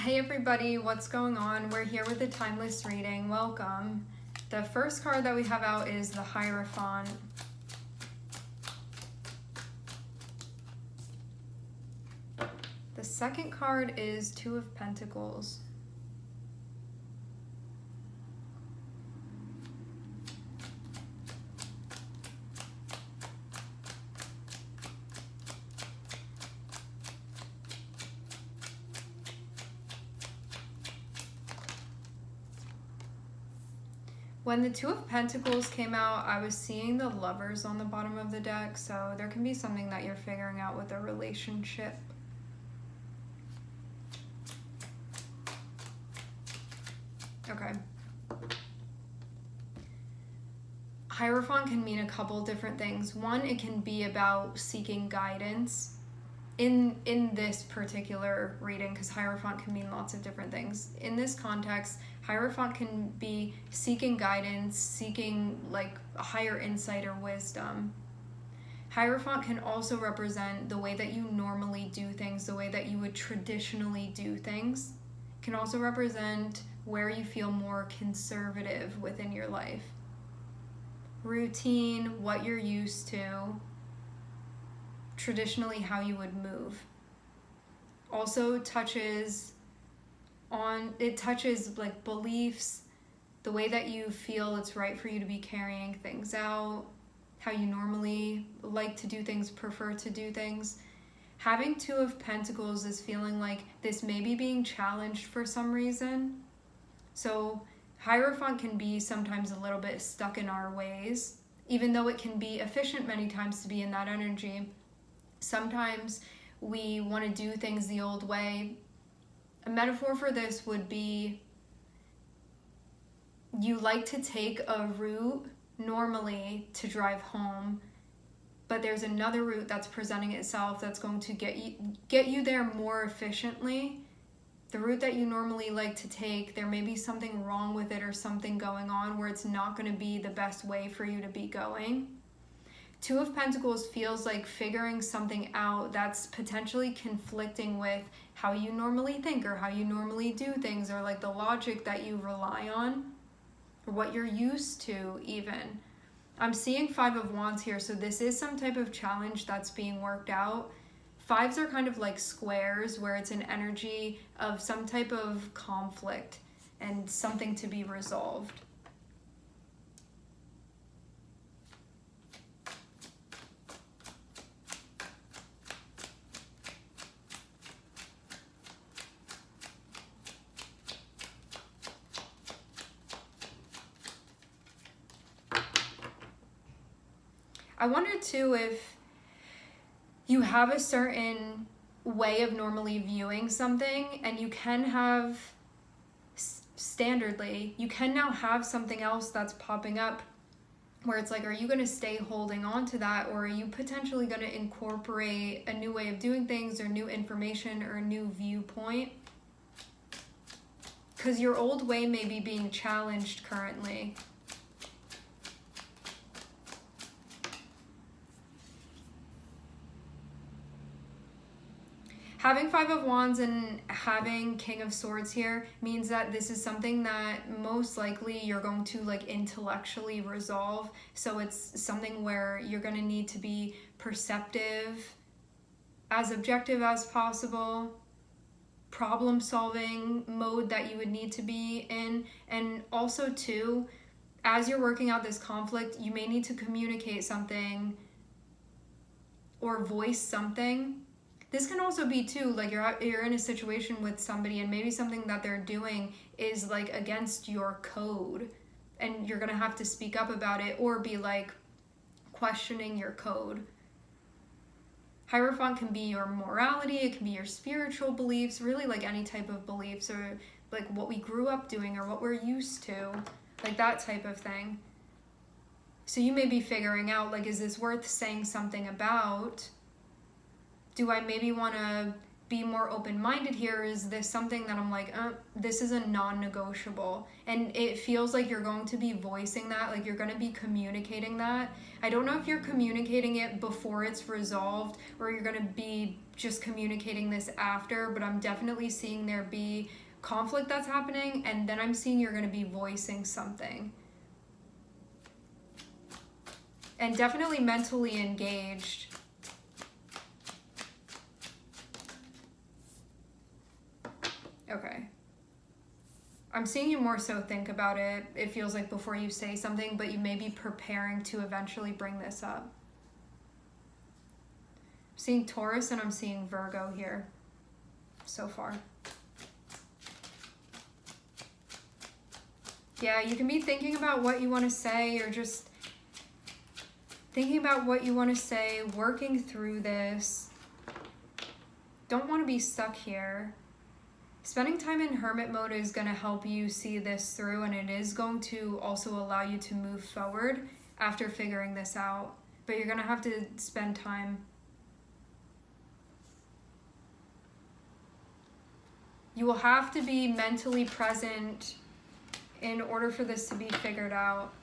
Hey everybody, what's going on? We're here with a timeless reading. Welcome. The first card that we have out is the Hierophant. The second card is Two of Pentacles. When the Two of Pentacles came out, I was seeing the Lovers on the bottom of the deck, so there can be something that you're figuring out with a relationship. Okay. Hierophant can mean a couple different things. One, it can be about seeking guidance in this particular reading, because Hierophant can mean lots of different things. In this context, Hierophant can be seeking guidance, seeking like a higher insight or wisdom. Hierophant can also represent the way that you normally do things, the way that you would traditionally do things. It can also represent where you feel more conservative within your life. Routine, what you're used to, traditionally how you would move. Also touches like beliefs, the way that you feel it's right for you to be carrying things out, how you normally like to do things, prefer to do things. Having Two of Pentacles is feeling like this may be being challenged for some reason. So Hierophant can be sometimes a little bit stuck in our ways, even though it can be efficient many times to be in that energy. Sometimes we want to do things the old way. A metaphor for this would be you like to take a route normally to drive home, but there's another route that's presenting itself that's going to get you there more efficiently. The route that you normally like to take, there may be something wrong with it or something going on where it's not going to be the best way for you to be going. Two of Pentacles feels like figuring something out that's potentially conflicting with how you normally think or how you normally do things, or like the logic that you rely on or what you're used to even. I'm seeing Five of Wands here, so this is some type of challenge that's being worked out. Fives are kind of like squares where it's an energy of some type of conflict and something to be resolved. I wonder too if you have a certain way of normally viewing something, and you can have standardly, you can now have something else that's popping up where it's like, are you going to stay holding on to that, or are you potentially going to incorporate a new way of doing things or new information or a new viewpoint? Because your old way may be being challenged currently. Having Five of Wands and having King of Swords here means that this is something that most likely you're going to like intellectually resolve. So it's something where you're going to need to be perceptive, as objective as possible, problem solving mode that you would need to be in. And also too, as you're working out this conflict, you may need to communicate something or voice something. This can also be too, like you're in a situation with somebody and maybe something that they're doing is like against your code, and you're gonna have to speak up about it or be like questioning your code. Hierophant can be your morality, it can be your spiritual beliefs, really like any type of beliefs, or like what we grew up doing or what we're used to, like that type of thing. So you may be figuring out, like, is this worth saying something about? Do I maybe want to be more open-minded here? Is this something that I'm like, this is a non-negotiable? And it feels like you're going to be voicing that, like you're going to be communicating that. I don't know if you're communicating it before it's resolved or you're going to be just communicating this after, but I'm definitely seeing there be conflict that's happening, and then I'm seeing you're going to be voicing something. And definitely mentally engaged. Okay. I'm seeing you more so think about it. It feels like before you say something, but you may be preparing to eventually bring this up. I'm seeing Taurus and I'm seeing Virgo here so far. Yeah, you can be thinking about what you want to say, or just thinking about what you want to say, working through this. Don't want to be stuck here. Spending time in hermit mode is going to help you see this through, and it is going to also allow you to move forward after figuring this out. But you're going to have to spend time. You will have to be mentally present in order for this to be figured out.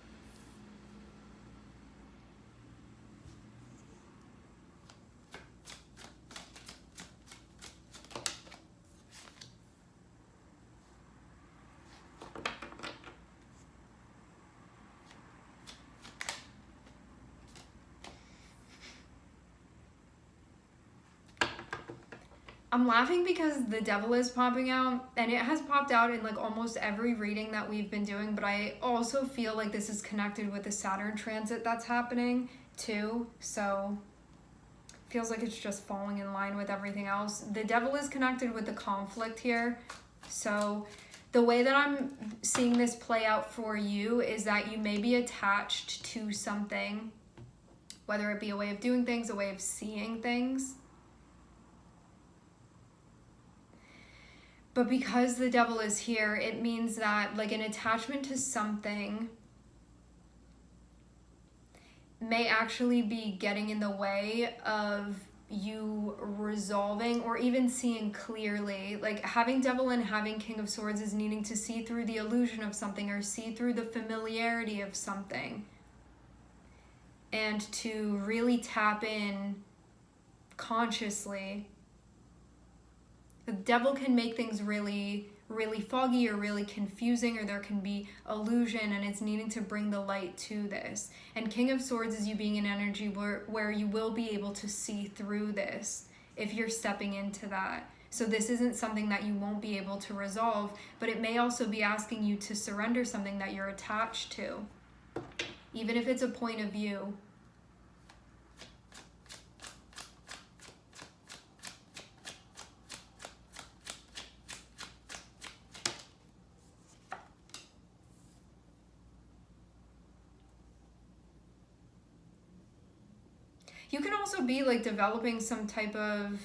I'm laughing because the devil is popping out, and it has popped out in like almost every reading that we've been doing, but I also feel like this is connected with the Saturn transit that's happening too, so feels like it's just falling in line with everything else. The devil is connected with the conflict here, so the way that I'm seeing this play out for you is that you may be attached to something, whether it be a way of doing things, a way of seeing things. But because the devil is here, it means that like an attachment to something may actually be getting in the way of you resolving or even seeing clearly. Like having devil and having king of swords is needing to see through the illusion of something, or see through the familiarity of something, and to really tap in consciously. The devil can make things really, really foggy or really confusing, or there can be illusion, and it's needing to bring the light to this. And King of Swords is you being in energy where you will be able to see through this if you're stepping into that. So this isn't something that you won't be able to resolve, but it may also be asking you to surrender something that you're attached to, even if it's a point of view. You can also be like developing some type of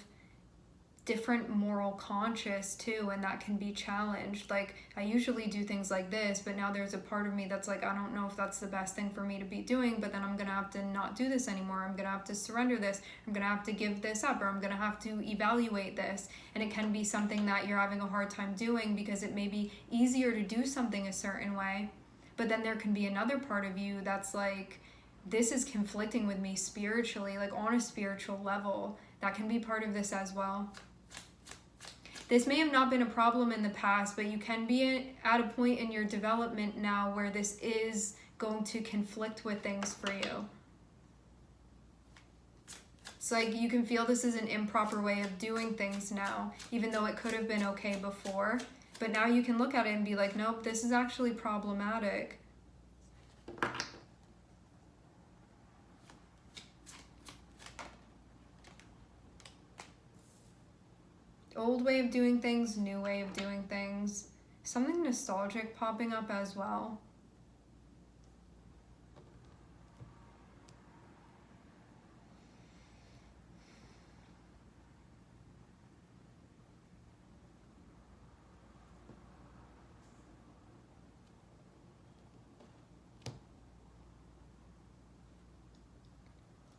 different moral conscience too, and that can be challenged. Like I usually do things like this, but now there's a part of me that's like, I don't know if that's the best thing for me to be doing, but then I'm gonna have to not do this anymore. I'm gonna have to surrender this. I'm gonna have to give this up, or I'm gonna have to evaluate this. And it can be something that you're having a hard time doing because it may be easier to do something a certain way. But then there can be another part of you that's like, this is conflicting with me spiritually, like on a spiritual level. That can be part of this as well. This may have not been a problem in the past, but you can be at a point in your development now where this is going to conflict with things for you. It's like you can feel this is an improper way of doing things now, even though it could have been okay before. But now you can look at it and be like, nope, this is actually problematic. Old way of doing things, new way of doing things. Something nostalgic popping up as well.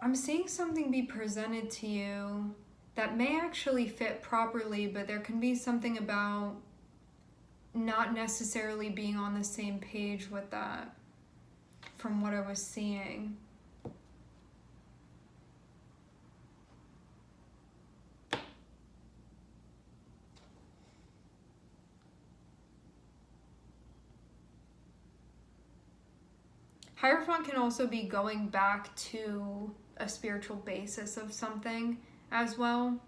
I'm seeing something be presented to you that may actually fit properly, but there can be something about not necessarily being on the same page with that from what I was seeing. Hierophant can also be going back to a spiritual basis of something as well.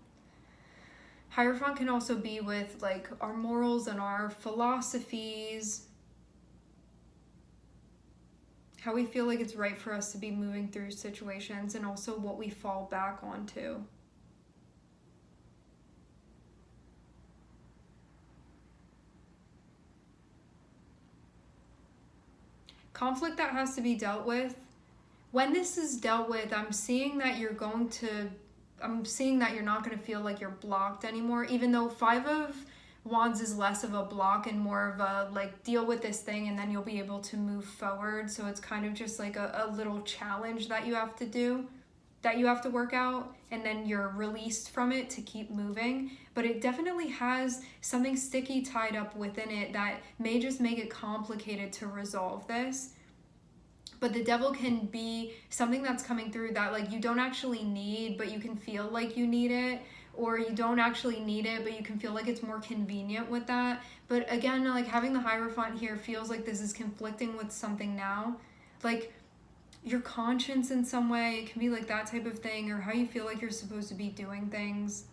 Hierophant can also be with like our morals and our philosophies, how we feel like it's right for us to be moving through situations, and also what we fall back onto. Conflict that has to be dealt with. When this is dealt with, I'm seeing that you're not going to feel like you're blocked anymore, even though Five of Wands is less of a block and more of a like deal with this thing and then you'll be able to move forward. So it's kind of just like a little challenge that you have to do, that you have to work out, and then you're released from it to keep moving. But it definitely has something sticky tied up within it that may just make it complicated to resolve this. But the Devil can be something that's coming through that like you don't actually need, but you can feel like you need it, or you don't actually need it, but you can feel like it's more convenient with that. But again, like having the Hierophant here feels like this is conflicting with something now. Like your conscience in some way, it can be like that type of thing, or how you feel like you're supposed to be doing things.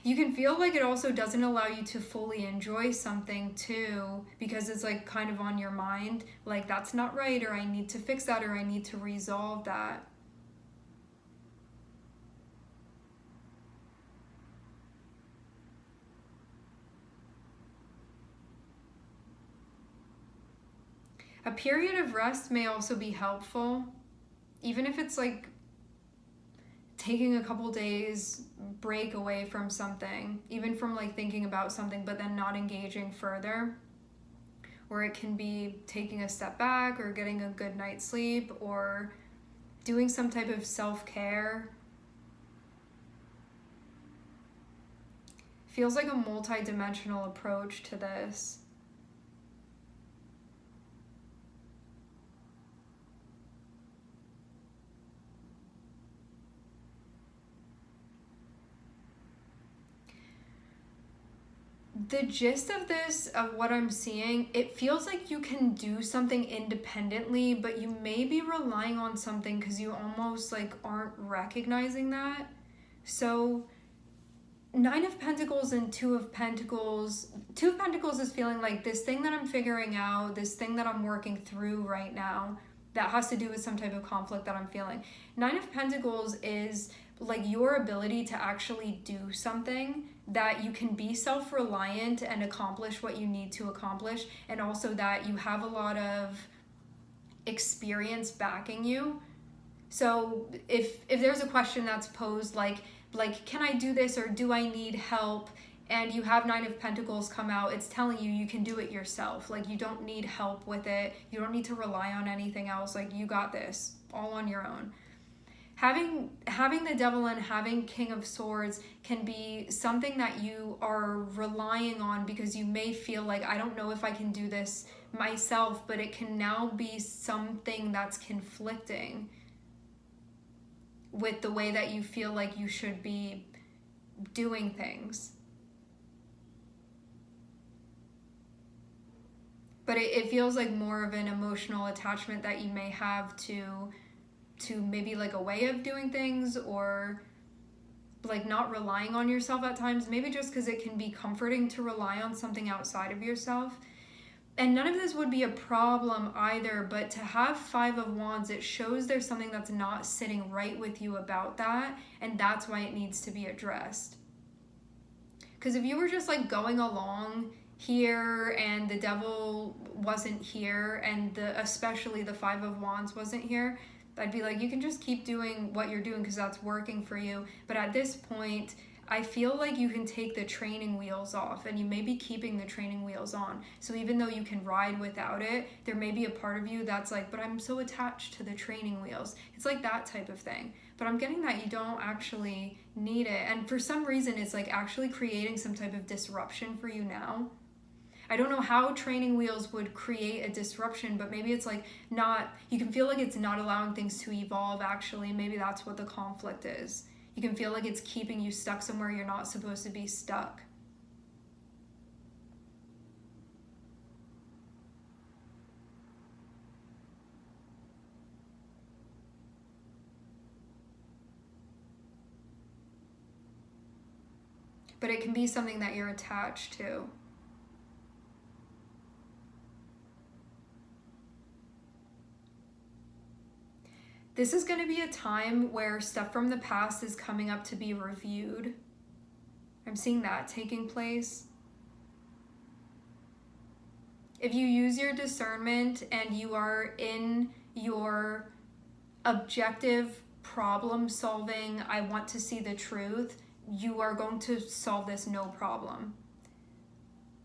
You can feel like it also doesn't allow you to fully enjoy something too, because it's like kind of on your mind, like that's not right, or I need to fix that, or I need to resolve that. A period of rest may also be helpful, even if it's like taking a couple days break away from something, even from like thinking about something but then not engaging further. Or it can be taking a step back, or getting a good night's sleep, or doing some type of self-care. Feels like a multi-dimensional approach to this. The gist of this, of what I'm seeing, it feels like you can do something independently, but you may be relying on something because you almost like aren't recognizing that. So Nine of Pentacles and Two of Pentacles. Two of Pentacles is feeling like this thing that I'm figuring out, this thing that I'm working through right now, that has to do with some type of conflict that I'm feeling. Nine of Pentacles is like your ability to actually do something, that you can be self-reliant and accomplish what you need to accomplish, and also that you have a lot of experience backing you. So if there's a question that's posed like can I do this, or do I need help, and you have Nine of Pentacles come out, it's telling you you can do it yourself. Like you don't need help with it. You don't need to rely on anything else. Like you got this all on your own. Having the Devil and having King of Swords can be something that you are relying on, because you may feel like, I don't know if I can do this myself, but it can now be something that's conflicting with the way that you feel like you should be doing things. But it feels like more of an emotional attachment that you may have to maybe like a way of doing things, or like not relying on yourself at times, maybe just because it can be comforting to rely on something outside of yourself. And none of this would be a problem either, but to have Five of Wands, it shows there's something that's not sitting right with you about that, and that's why it needs to be addressed. Because if you were just like going along here and the Devil wasn't here, and especially the Five of Wands wasn't here, I'd be like, you can just keep doing what you're doing because that's working for you. But at this point, I feel like you can take the training wheels off, and you may be keeping the training wheels on. So even though you can ride without it, there may be a part of you that's like, but I'm so attached to the training wheels. It's like that type of thing. But I'm getting that you don't actually need it. And for some reason, it's like actually creating some type of disruption for you now. I don't know how training wheels would create a disruption, but maybe it's like not, you can feel like it's not allowing things to evolve actually. Maybe that's what the conflict is. You can feel like it's keeping you stuck somewhere you're not supposed to be stuck. but it can be something that you're attached to. This is going to be a time where stuff from the past is coming up to be reviewed. I'm seeing that taking place. If you use your discernment and you are in your objective problem solving, I want to see the truth, you are going to solve this no problem.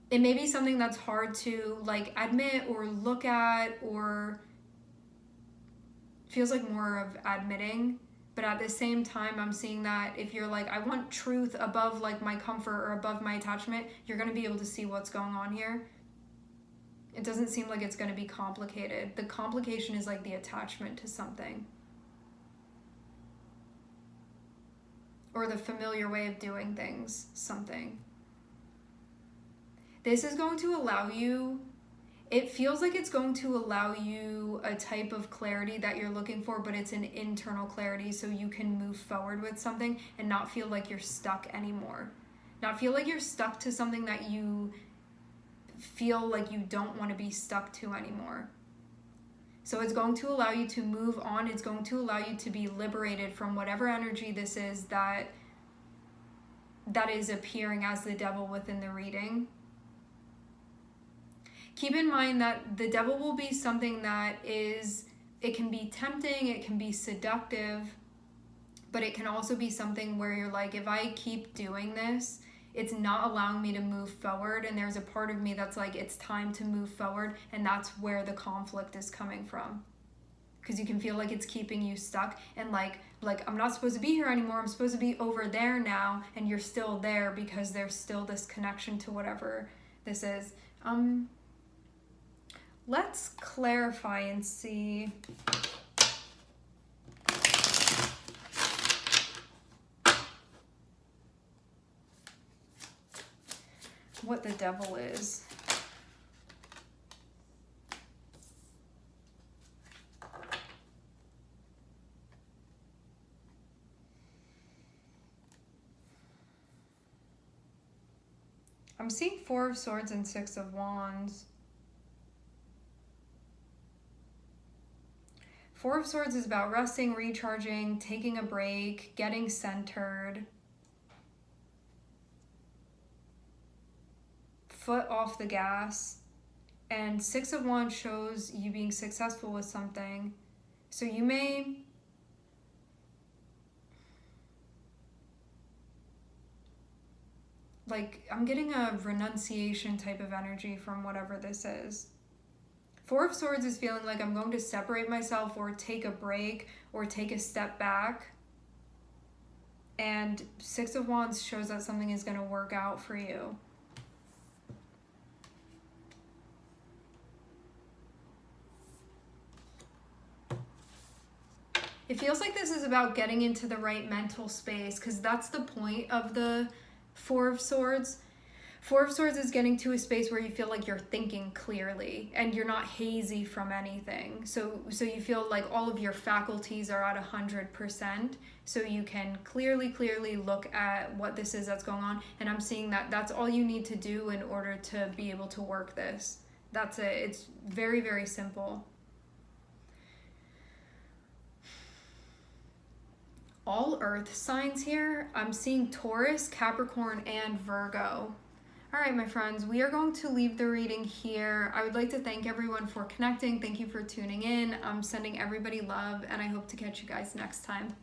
It may be something that's hard to like admit or look at, or feels like more of admitting, but at the same time I'm seeing that if you're like, I want truth above like my comfort or above my attachment, you're going to be able to see what's going on here. It doesn't seem like it's going to be complicated. The complication is like the attachment to something, or the familiar way of doing things, something. This is going to allow you, it feels like it's going to allow you a type of clarity that you're looking for, but it's an internal clarity so you can move forward with something and not feel like you're stuck anymore. Not feel like you're stuck to something that you feel like you don't want to be stuck to anymore. So it's going to allow you to move on. It's going to allow you to be liberated from whatever energy this is that is appearing as the devil within the reading. Keep in mind that the devil will be something that is, it can be tempting, it can be seductive, but it can also be something where you're like, if I keep doing this, it's not allowing me to move forward, and there's a part of me that's like, it's time to move forward, and that's where the conflict is coming from. Because you can feel like it's keeping you stuck, and like I'm not supposed to be here anymore, I'm supposed to be over there now, and you're still there because there's still this connection to whatever this is. Let's clarify and see. What the devil is. I'm seeing 4 of Swords and 6 of Wands. 4 of Swords is about resting, recharging, taking a break, getting centered. Foot off the gas. And 6 of Wands shows you being successful with something. So you may like, I'm getting a renunciation type of energy from whatever this is. 4 of Swords is feeling like I'm going to separate myself or take a break or take a step back. And 6 of Wands shows that something is going to work out for you. It feels like this is about getting into the right mental space, because that's the point of the 4 of Swords. 4 of Swords is getting to a space where you feel like you're thinking clearly and you're not hazy from anything. So you feel like all of your faculties are at 100%, so you can clearly look at what this is that's going on. And I'm seeing that that's all you need to do in order to be able to work this. That's it. It's very, very simple. All earth signs here. I'm seeing Taurus, Capricorn, and Virgo. All right, my friends, we are going to leave the reading here. I would like to thank everyone for connecting. Thank you for tuning in. I'm sending everybody love, and I hope to catch you guys next time.